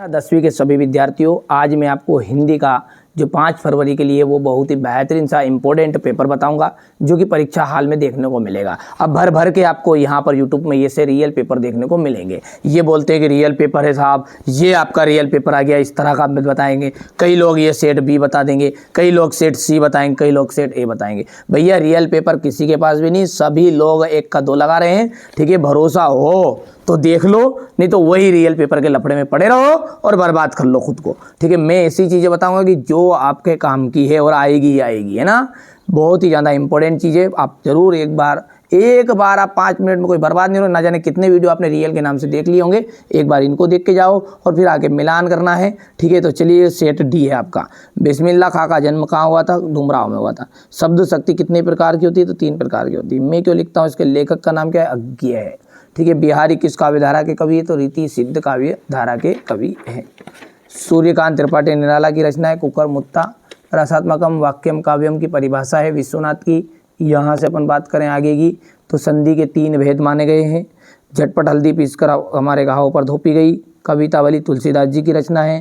10वीं के सभी विद्यार्थियों, आज मैं आपको हिंदी का जो 5 फरवरी के लिए वो बहुत ही बेहतरीन सा इम्पोर्टेंट पेपर बताऊंगा जो कि परीक्षा हाल में देखने को मिलेगा। अब भर भर के आपको यहाँ पर यूट्यूब में ये से रियल पेपर देखने को मिलेंगे। ये बोलते हैं कि रियल पेपर है साहब, ये आपका रियल पेपर आ गया, इस तरह का बताएंगे। कई लोग ये सेट बी बता देंगे, कई लोग सेट सी बताएंगे, कई लोग सेट ए बताएंगे। भैया रियल पेपर किसी के पास भी नहीं, सभी लोग 1 का 2 लगा रहे हैं। ठीक है, भरोसा हो तो देख लो, नहीं तो वही रियल पेपर के लफड़े में पड़े रहो और बर्बाद कर लो खुद को। ठीक है, मैं ऐसी चीज़ें बताऊंगा कि जो आपके काम की है और आएगी ही आएगी, है ना। बहुत ही ज़्यादा इंपॉर्टेंट चीज़ें आप जरूर एक बार आप 5 मिनट में कोई बर्बाद नहीं हो। ना जाने कितने वीडियो आपने रियल के नाम से देख लिए होंगे, एक बार इनको देख के जाओ और फिर आगे मिलान करना है। ठीक है, तो चलिए सेट डी है आपका। बिस्मिल्लाह खां का जन्म कहाँ हुआ था? डुमराव में हुआ था। शब्द शक्ति कितने प्रकार की होती है? तो 3 प्रकार की होती है। मैं क्यों लिखता हूँ? इसके लेखक का नाम क्या है? अज्ञेय है। ठीक है, बिहारी किस काव्य धारा के कवि है? तो रीति सिद्ध काव्य धारा के कवि हैं। सूर्यकांत त्रिपाठी निराला की रचना है कुकर मुत्ता। रसात्मकम वाक्यम काव्यम की परिभाषा है विश्वनाथ की। यहाँ से अपन बात करें आगे की, तो संधि के 3 भेद माने गए हैं। झटपट हल्दी पीसकर हमारे घावों पर धोपी गई। कवितावली तुलसीदास जी की रचना है।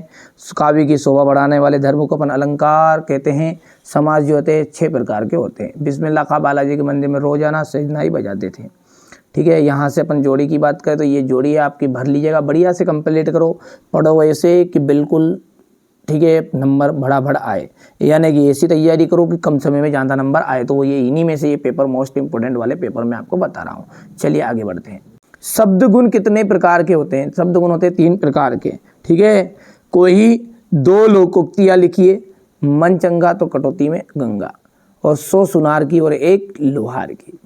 काव्य की शोभा बढ़ाने वाले धर्म को अपन अलंकार कहते हैं। समाज जो होते हैं 6 प्रकार के होते हैं। बिस्मिल्लाह खां बालाजी के मंदिर में रोजाना शहनाई बजाते थे। ठीक है, यहाँ से अपन जोड़ी की बात करें तो ये जोड़ी है आपकी, भर लीजिएगा, बढ़िया से कंप्लीट करो, पढ़ो ऐसे कि बिल्कुल ठीक है नंबर भड़ आए। यानी कि ऐसी तैयारी करो कि कम समय में ज़्यादा नंबर आए। तो वो ये इन्हीं में से ये पेपर मोस्ट इंपोर्टेंट वाले पेपर मैं आपको बता रहा हूँ। चलिए आगे बढ़ते हैं। शब्द गुण कितने प्रकार के होते हैं? शब्द गुण होते हैं 3 प्रकार के। ठीक है, कोई 2 लोकोक्तियाँ लिखिए, मन चंगा तो कटौती में गंगा, और 100 सुनार की और 1 लोहार की।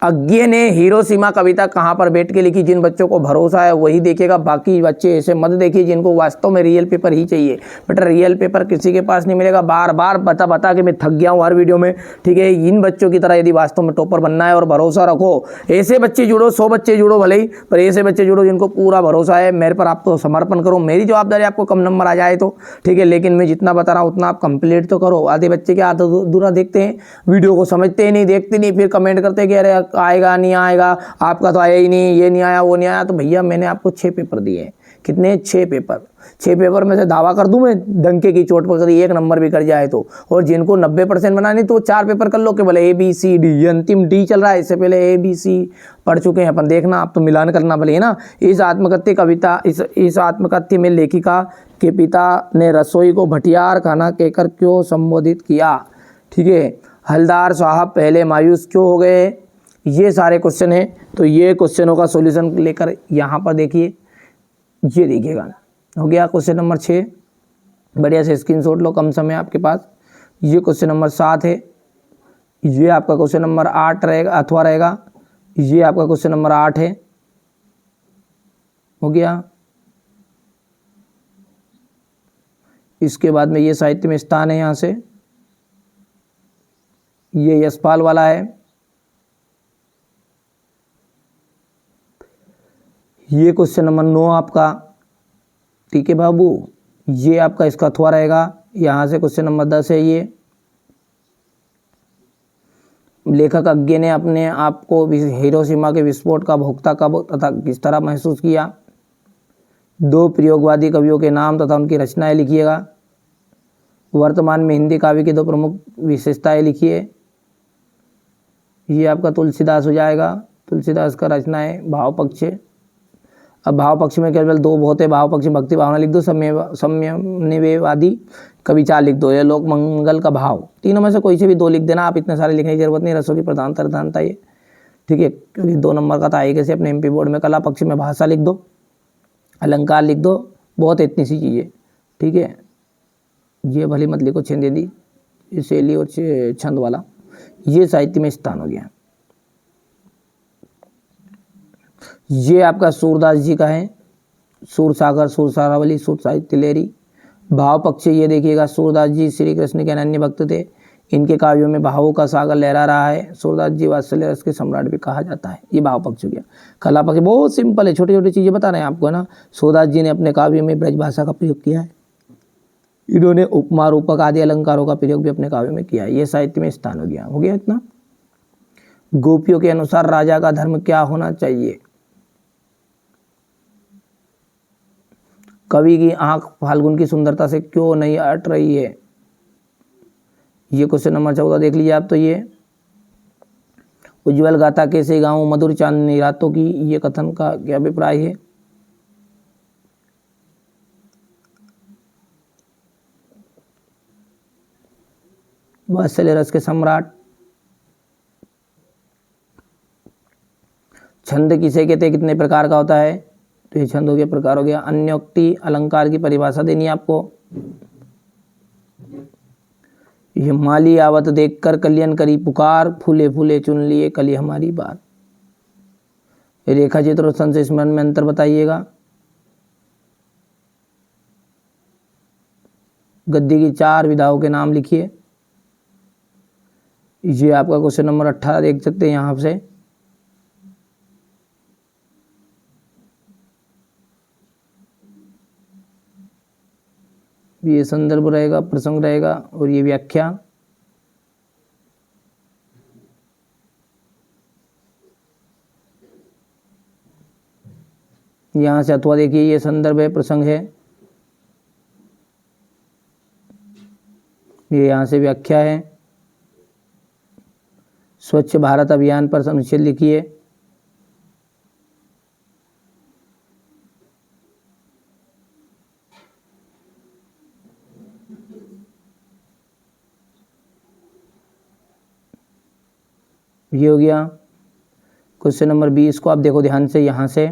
अज्ञेय ने हिरोशिमा कविता कहाँ पर बैठ के लिखी? जिन बच्चों को भरोसा है वही देखेगा, बाकी बच्चे ऐसे मत देखिए जिनको वास्तव में रियल पेपर ही चाहिए। बट रियल पेपर किसी के पास नहीं मिलेगा। बार बार बता के मैं थक गया हूँ हर वीडियो में। ठीक है, इन बच्चों की तरह यदि वास्तव में टॉपर बनना है और भरोसा रखो, ऐसे बच्चे जुड़ो, 100 बच्चे जुड़ो भले ही, पर ऐसे बच्चे जुड़ो जिनको पूरा भरोसा है मेरे पर। आप तो समर्पण करो, मेरी जवाबदारी आपको कम नंबर आ जाए तो ठीक है, लेकिन मैं जितना बता रहा हूँ उतना आप कंप्लीट तो करो। आधे बच्चे क्या आधा अधूरा देखते हैं, वीडियो को समझते ही नहीं, देखते नहीं, फिर कमेंट करते हैं कि अरे आएगा नहीं आएगा, आपका तो आया ही नहीं, ये नहीं आया, वो नहीं आया। तो भैया मैंने आपको 6 पेपर दिए। कितने? 6 पेपर। 6 पेपर में से दावा कर दूं मैं डंके की चोट पर, कभी 1 नंबर भी कर जाए तो। और जिनको 90% बनानी तो 4 पेपर कर लो, केवल ABCD, ये अंतिम D चल रहा है, इससे पहले ABC पढ़ चुके हैं अपन। देखना आप तो मिलान करना भले, है ना। इस आत्मकथ्य कविता इस आत्मकथ्य में लेखिका के पिता ने रसोई को भटियार खाना कहकर क्यों संबोधित किया? ठीक है, हलदार साहब पहले मायूस क्यों हो गए? ये सारे क्वेश्चन हैं। तो ये क्वेश्चनों का सॉल्यूशन लेकर यहाँ पर देखिए, ये देखिएगा। हो गया क्वेश्चन नंबर 6, बढ़िया से स्क्रीनशॉट लो, कम समय आपके पास। ये क्वेश्चन नंबर 7 है। ये आपका क्वेश्चन नंबर 8 रहेगा अथवा रहेगा। ये आपका क्वेश्चन नंबर 8 है। हो गया। इसके बाद में ये साहित्य में स्थान है, यहाँ से ये यशपाल वाला है। ये क्वेश्चन नंबर 9 आपका। ठीक है बाबू, ये आपका इसका अथवा रहेगा। यहाँ से क्वेश्चन नंबर 10 है। ये लेखक अज्ञेय ने अपने आप को हिरोशिमा के विस्फोट का भोक्ता कब तथा किस तरह महसूस किया? 2 प्रयोगवादी कवियों के नाम तथा उनकी रचनाएं लिखिएगा। वर्तमान में हिंदी काव्य की 2 प्रमुख विशेषताएं लिखिए। ये आपका तुलसीदास हो जाएगा। तुलसीदास का रचना है भाव पक्ष। अब भाव पक्ष में केवल 2 होते, भाव पक्ष भक्ति भावना लिख दो, सम्यनिवेवादी कवि 4 लिख दो, ये लोक मंगल का भाव। तीनों में से कोई से भी 2 लिख देना, आप इतने सारे लिखने की जरूरत नहीं। रसों की प्रधानता ये। ठीक है, क्योंकि 2 नंबर का था। एक ऐसे अपने MP बोर्ड में कला पक्ष में भाषा लिख दो, अलंकार लिख दो, बहुत इतनी सी चीज़ें। ठीक है, ये भली मत लिखो छंदेदी, शैली और छंद वाला। ये साहित्य में स्थान हो गया। ये आपका सूरदास जी का है, सूर सागर, सूर सारावली, सूर साहित्य लेरी। भाव पक्ष ये देखिएगा, सूरदास जी श्री कृष्ण के अनन्य भक्त थे। इनके काव्यों में भावों का सागर लहरा रहा है। सूरदास जी वात्सल्य रस के सम्राट भी कहा जाता है। ये भाव पक्ष हो गया। कला पक्ष बहुत सिंपल है, छोटी छोटी चीज़ें बता रहे हैं आपको, है ना। सूरदास जी ने अपने काव्यों में ब्रज भाषा का प्रयोग किया है। इन्होंने उपमा रूपक आदि अलंकारों का प्रयोग भी अपने काव्य में किया है। ये साहित्य में स्थान हो गया। हो गया इतना। गोपियों के अनुसार राजा का धर्म क्या होना चाहिए? कवि की आंख फाल्गुन की सुंदरता से क्यों नहीं हट रही है? ये क्वेश्चन नंबर 14 देख लीजिए आप। तो ये उज्ज्वल गाथा कैसे गाऊं मधुर चांदनी रातों की, ये कथन का क्या अभिप्राय है? वात्सल्य रस के सम्राट। छंद किसे कहते हैं, कितने प्रकार का होता है? तो ये छंद हो गया, प्रकार हो गया। अन्योक्ति अलंकार की परिभाषा देनी है आपको। ये माली आवत देखकर कल्याण करी पुकार, फूले फूले चुन लिए कली हमारी बात। रेखा चित्र और संशय स्मरण में अंतर बताइएगा। गद्य की 4 विधाओं के नाम लिखिए। ये आपका क्वेश्चन नंबर 18 देख सकते हैं यहाँ से। ये संदर्भ रहेगा, प्रसंग रहेगा और ये व्याख्या। यहाँ से अथवा देखिए, ये संदर्भ है, प्रसंग है, ये यहाँ से व्याख्या है। स्वच्छ भारत अभियान पर अनुच्छेद लिखिए। ये हो गया क्वेश्चन नंबर 20 को आप देखो ध्यान से। यहाँ से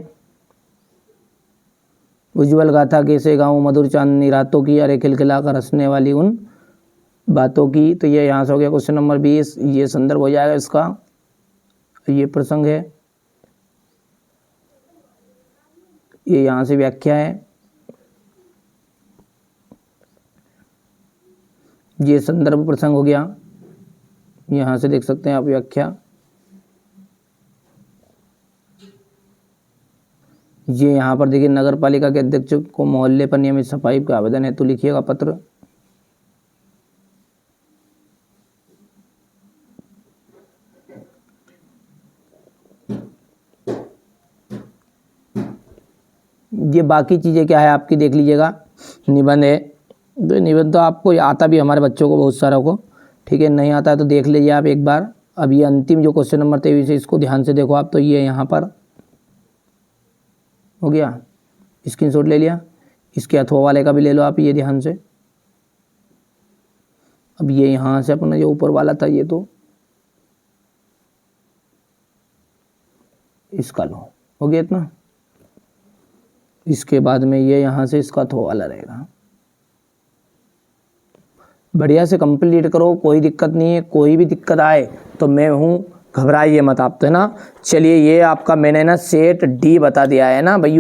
उज्ज्वल गाथा कैसे गाऊं मधुर चांदनी रातों की, अरे खिलखिला कर हंसने वाली उन बातों की। तो ये यहाँ से हो गया क्वेश्चन नंबर 20। ये संदर्भ हो जाएगा इसका, ये प्रसंग है, ये यहाँ से व्याख्या है। ये संदर्भ प्रसंग हो गया, यहाँ से देख सकते हैं आप व्याख्या। ये यहाँ पर देखिए, नगर पालिका के अध्यक्ष को मोहल्ले पर नियमित सफाई का आवेदन है तो लिखिएगा पत्र। ये बाकी चीज़ें क्या है आपकी देख लीजिएगा। निबंध है, तो निबंध तो आपको आता भी, हमारे बच्चों को बहुत सारा को, ठीक है। नहीं आता है तो देख लीजिए आप एक बार। अब ये अंतिम जो क्वेश्चन नंबर 23 है, इसको ध्यान से देखो आप। तो ये यहाँ पर हो गया, स्क्रीनशॉट ले लिया। इसके अथवा वाले का भी ले लो आप, ये ध्यान से। अब ये यहाँ से अपना जो ऊपर वाला था, ये तो इसका लो, हो गया इतना। इसके बाद में ये यहाँ से इसका अथवा वाला रहेगा। बढ़िया से कंप्लीट करो, कोई दिक्कत नहीं है। कोई भी दिक्कत आए तो मैं हूँ, घबराइए मत आप, तो है ना। चलिए, ये आपका मैंने ना सेट डी बता दिया है ना भाई।